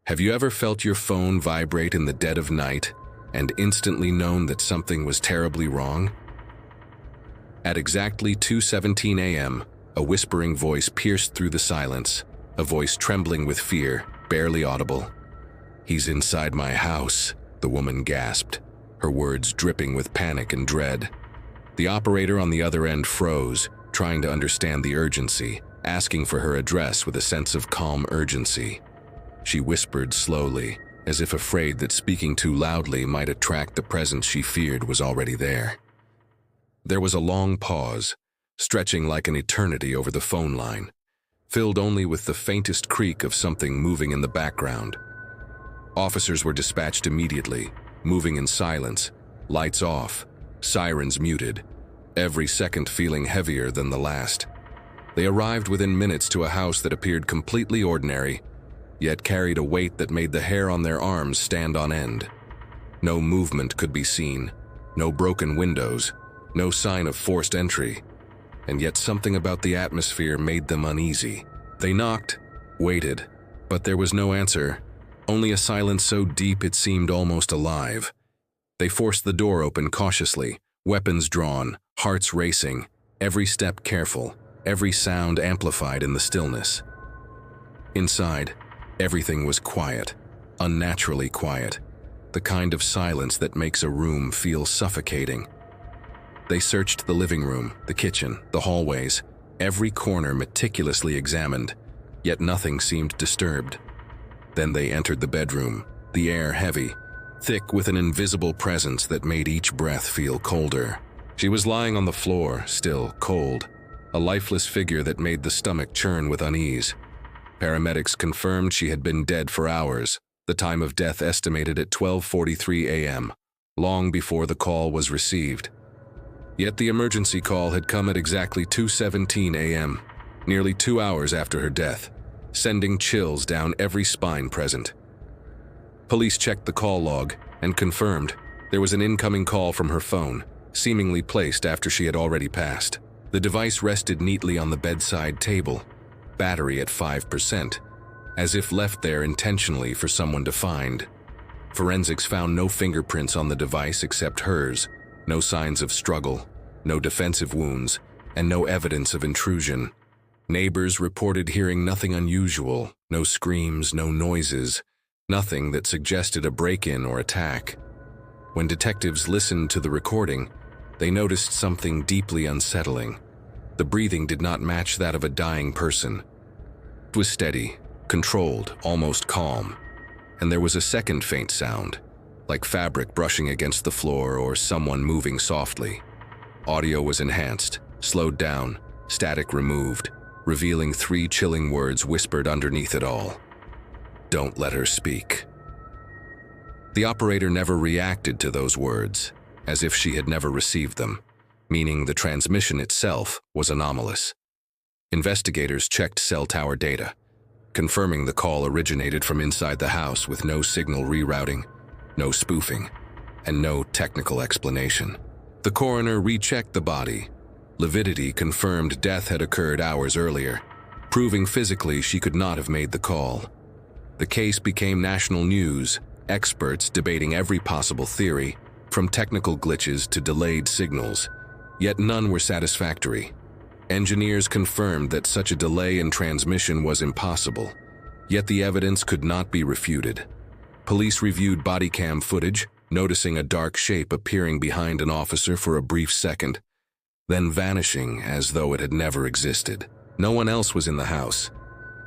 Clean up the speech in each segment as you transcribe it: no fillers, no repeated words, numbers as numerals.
Have you ever felt your phone vibrate in the dead of night and instantly known that something was terribly wrong? At exactly 2:17 a.m., a whispering voice pierced through the silence, a voice trembling with fear, barely audible. "He's inside my house," the woman gasped, her words dripping with panic and dread. The operator on the other end froze, trying to understand the urgency, asking for her address with a sense of calm urgency. She whispered slowly, as if afraid that speaking too loudly might attract the presence she feared was already there. There was a long pause, stretching like an eternity over the phone line, filled only with the faintest creak of something moving in the background. Officers were dispatched immediately, moving in silence, lights off, sirens muted, every second feeling heavier than the last. They arrived within minutes to a house that appeared completely ordinary, yet carried a weight that made the hair on their arms stand on end. No movement could be seen, no broken windows, no sign of forced entry, and yet something about the atmosphere made them uneasy. They knocked, waited, but there was no answer, only a silence so deep it seemed almost alive. They forced the door open cautiously, weapons drawn, hearts racing, every step careful, every sound amplified in the stillness. Inside, everything was quiet, unnaturally quiet, the kind of silence that makes a room feel suffocating. They searched the living room, the kitchen, the hallways, every corner meticulously examined, yet nothing seemed disturbed. Then they entered the bedroom, the air heavy, thick with an invisible presence that made each breath feel colder. She was lying on the floor, still cold, a lifeless figure that made the stomach churn with unease. Paramedics confirmed she had been dead for hours, the time of death estimated at 12:43 a.m., long before the call was received. Yet the emergency call had come at exactly 2:17 a.m., nearly 2 hours after her death, sending chills down every spine present. Police checked the call log and confirmed there was an incoming call from her phone, seemingly placed after she had already passed. The device rested neatly on the bedside table, battery at 5%, as if left there intentionally for someone to find. Forensics found no fingerprints on the device except hers, no signs of struggle, no defensive wounds, and no evidence of intrusion. Neighbors reported hearing nothing unusual, no screams, no noises, nothing that suggested a break-in or attack. When detectives listened to the recording, they noticed something deeply unsettling. The breathing did not match that of a dying person. It was steady, controlled, almost calm. And there was a second faint sound, like fabric brushing against the floor or someone moving softly. Audio was enhanced, slowed down, static removed, revealing 3 chilling words whispered underneath it all. "Don't let her speak." The operator never reacted to those words, as if she had never received them, meaning the transmission itself was anomalous. Investigators checked cell tower data, confirming the call originated from inside the house with no signal rerouting, no spoofing, and no technical explanation. The coroner rechecked the body. Lividity confirmed death had occurred hours earlier, proving physically she could not have made the call. The case became national news, experts debating every possible theory, from technical glitches to delayed signals, yet none were satisfactory. Engineers confirmed that such a delay in transmission was impossible, yet the evidence could not be refuted. Police reviewed body cam footage, noticing a dark shape appearing behind an officer for a brief second, then vanishing as though it had never existed. No one else was in the house,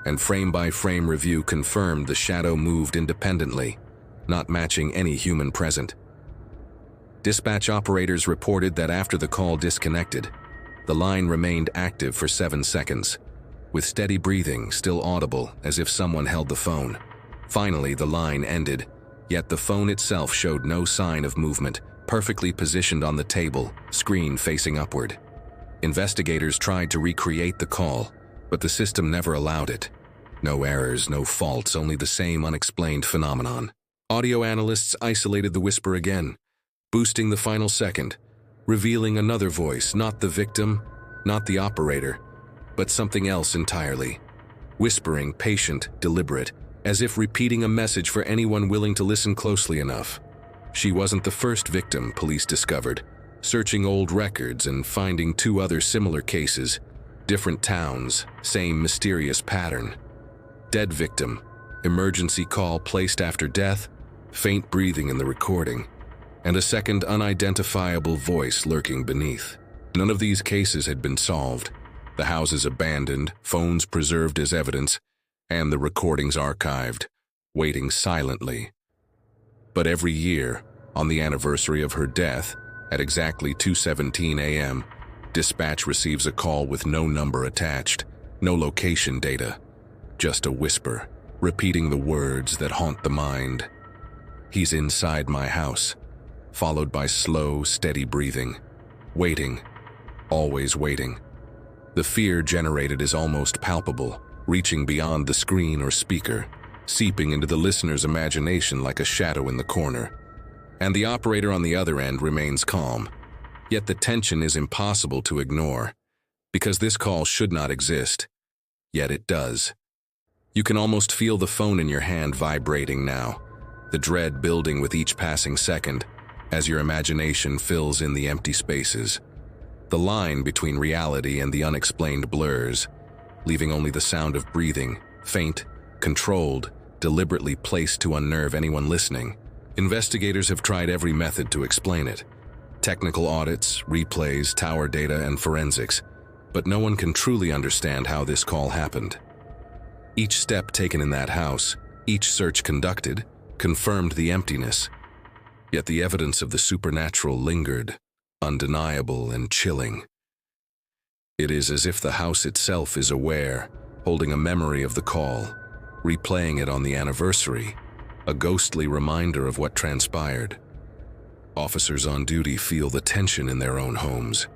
and frame-by-frame review confirmed the shadow moved independently, not matching any human present. Dispatch operators reported that after the call disconnected, the line remained active for 7 seconds, with steady breathing still audible as if someone held the phone. Finally, the line ended, yet the phone itself showed no sign of movement, perfectly positioned on the table, screen facing upward. Investigators tried to recreate the call, but the system never allowed it. No errors, no faults, only the same unexplained phenomenon. Audio analysts isolated the whisper again, boosting the final second, revealing another voice, not the victim, not the operator, but something else entirely. Whispering, patient, deliberate, as if repeating a message for anyone willing to listen closely enough. She wasn't the first victim, police discovered, searching old records and finding 2 other similar cases, different towns, same mysterious pattern. Dead victim, emergency call placed after death, faint breathing in the recording, and a second unidentifiable voice lurking beneath. None of these cases had been solved. The houses abandoned, phones preserved as evidence, and the recordings archived, waiting silently. But every year, on the anniversary of her death, at exactly 2:17 a.m., dispatch receives a call with no number attached, no location data, just a whisper, repeating the words that haunt the mind. "He's inside my house," followed by slow, steady breathing. Waiting, always waiting. The fear generated is almost palpable, reaching beyond the screen or speaker, seeping into the listener's imagination like a shadow in the corner. And the operator on the other end remains calm. Yet the tension is impossible to ignore, because this call should not exist. Yet it does. You can almost feel the phone in your hand vibrating now, the dread building with each passing second, as your imagination fills in the empty spaces. The line between reality and the unexplained blurs, leaving only the sound of breathing, faint, controlled, deliberately placed to unnerve anyone listening. Investigators have tried every method to explain it. Technical audits, replays, tower data, and forensics, but no one can truly understand how this call happened. Each step taken in that house, each search conducted, confirmed the emptiness. Yet the evidence of the supernatural lingered, undeniable and chilling. It is as if the house itself is aware, holding a memory of the call, replaying it on the anniversary, a ghostly reminder of what transpired. Officers on duty feel the tension in their own homes,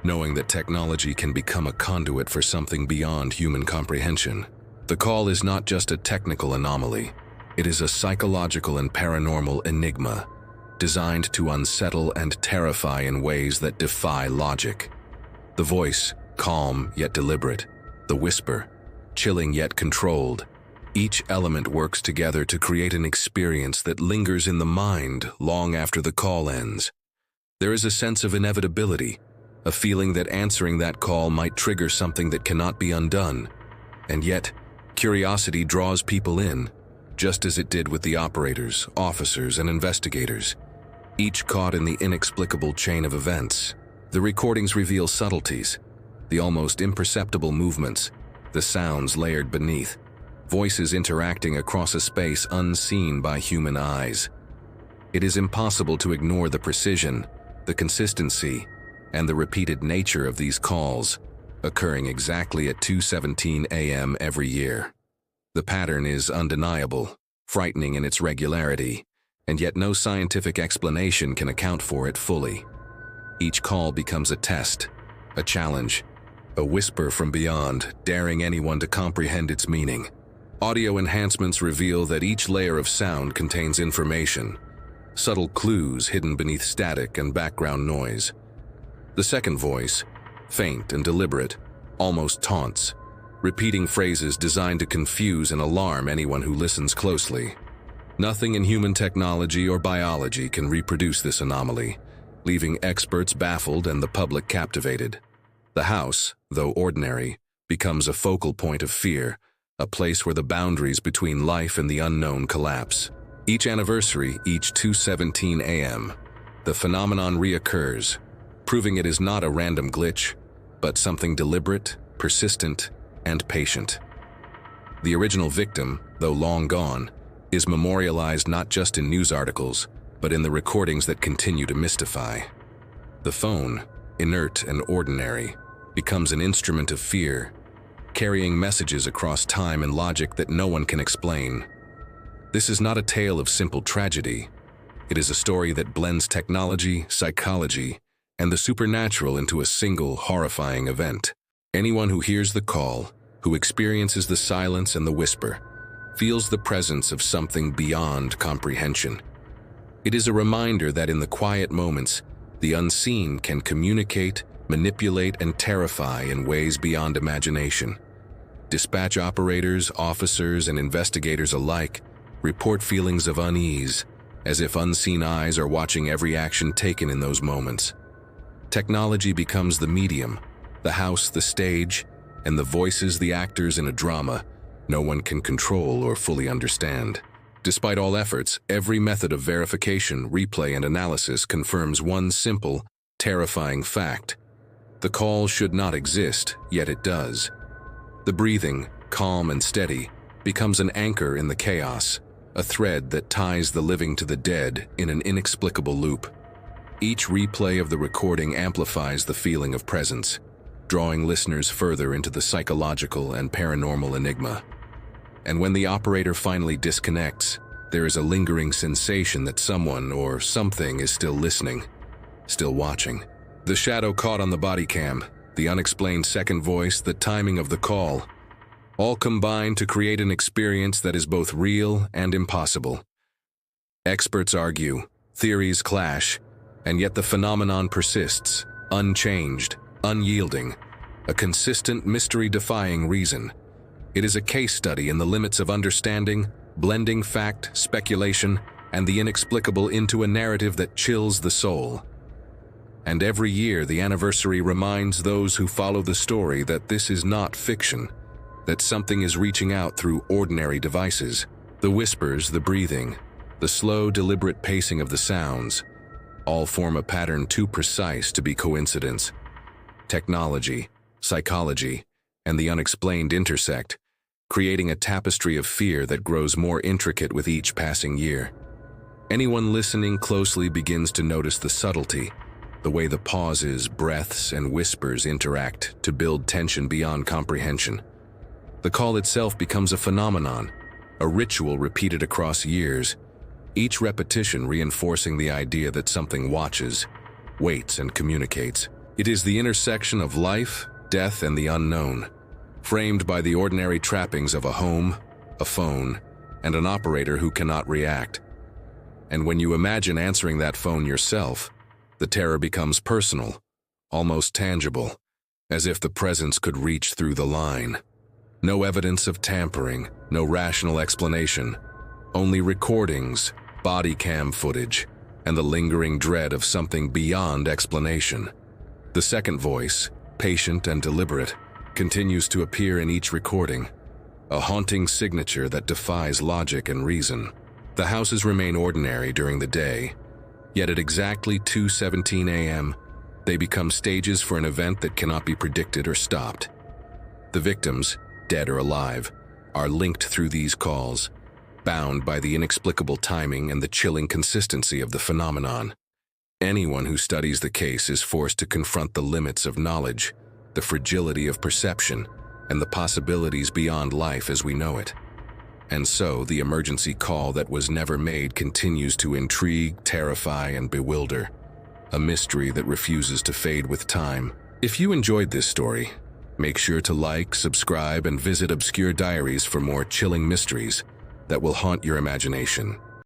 knowing that technology can become a conduit for something beyond human comprehension. The call is not just a technical anomaly, it is a psychological and paranormal enigma, designed to unsettle and terrify in ways that defy logic. The voice, calm yet deliberate, the whisper, chilling yet controlled, each element works together to create an experience that lingers in the mind long after the call ends. There is a sense of inevitability, a feeling that answering that call might trigger something that cannot be undone. And yet, curiosity draws people in, just as it did with the operators, officers, and investigators, each caught in the inexplicable chain of events. The recordings reveal subtleties, the almost imperceptible movements, the sounds layered beneath, voices interacting across a space unseen by human eyes. It is impossible to ignore the precision, the consistency, and the repeated nature of these calls, occurring exactly at 2:17 a.m. every year. The pattern is undeniable, frightening in its regularity, and yet no scientific explanation can account for it fully. Each call becomes a test, a challenge, a whisper from beyond, daring anyone to comprehend its meaning. Audio enhancements reveal that each layer of sound contains information, subtle clues hidden beneath static and background noise. The second voice, faint and deliberate, almost taunts, repeating phrases designed to confuse and alarm anyone who listens closely. Nothing in human technology or biology can reproduce this anomaly, leaving experts baffled and the public captivated. The house, though ordinary, becomes a focal point of fear, a place where the boundaries between life and the unknown collapse. Each anniversary, each 2:17 a.m., the phenomenon reoccurs, proving it is not a random glitch, but something deliberate, persistent, and patient. The original victim, though long gone, is memorialized not just in news articles, but in the recordings that continue to mystify. The phone, inert and ordinary, becomes an instrument of fear, carrying messages across time and logic that no one can explain. This is not a tale of simple tragedy. It is a story that blends technology, psychology, and the supernatural into a single horrifying event. Anyone who hears the call, who experiences the silence and the whisper, feels the presence of something beyond comprehension. It is a reminder that in the quiet moments, the unseen can communicate, manipulate, and terrify in ways beyond imagination. Dispatch operators, officers, and investigators alike report feelings of unease, as if unseen eyes are watching every action taken in those moments. Technology becomes the medium, the house the stage, and the voices the actors in a drama no one can control or fully understand. Despite all efforts, every method of verification, replay, and analysis confirms one simple, terrifying fact. The call should not exist, yet it does. The breathing, calm and steady, becomes an anchor in the chaos, a thread that ties the living to the dead in an inexplicable loop. Each replay of the recording amplifies the feeling of presence, drawing listeners further into the psychological and paranormal enigma. And when the operator finally disconnects, there is a lingering sensation that someone or something is still listening, still watching. The shadow caught on the body cam, the unexplained second voice, the timing of the call, all combine to create an experience that is both real and impossible. Experts argue, theories clash, and yet the phenomenon persists, unchanged, unyielding, a consistent mystery-defying reason. It is a case study in the limits of understanding, blending fact, speculation, and the inexplicable into a narrative that chills the soul. And every year the anniversary reminds those who follow the story that this is not fiction, that something is reaching out through ordinary devices. The whispers, the breathing, the slow, deliberate pacing of the sounds, all form a pattern too precise to be coincidence. Technology, psychology, and the unexplained intersect, creating a tapestry of fear that grows more intricate with each passing year. Anyone listening closely begins to notice the subtlety, the way the pauses, breaths, and whispers interact to build tension beyond comprehension. The call itself becomes a phenomenon, a ritual repeated across years, each repetition reinforcing the idea that something watches, waits, and communicates. It is the intersection of life, death, and the unknown, framed by the ordinary trappings of a home, a phone, and an operator who cannot react. And when you imagine answering that phone yourself, the terror becomes personal, almost tangible, as if the presence could reach through the line. No evidence of tampering, no rational explanation, only recordings, body cam footage, and the lingering dread of something beyond explanation. The second voice, patient and deliberate, continues to appear in each recording, a haunting signature that defies logic and reason. The houses remain ordinary during the day, yet at exactly 2:17 a.m., they become stages for an event that cannot be predicted or stopped. The victims, dead or alive, are linked through these calls, bound by the inexplicable timing and the chilling consistency of the phenomenon. Anyone who studies the case is forced to confront the limits of knowledge, the fragility of perception, and the possibilities beyond life as we know it. And so, the emergency call that was never made continues to intrigue, terrify, and bewilder, a mystery that refuses to fade with time. If you enjoyed this story, make sure to like, subscribe, and visit Obscure Diaries for more chilling mysteries that will haunt your imagination.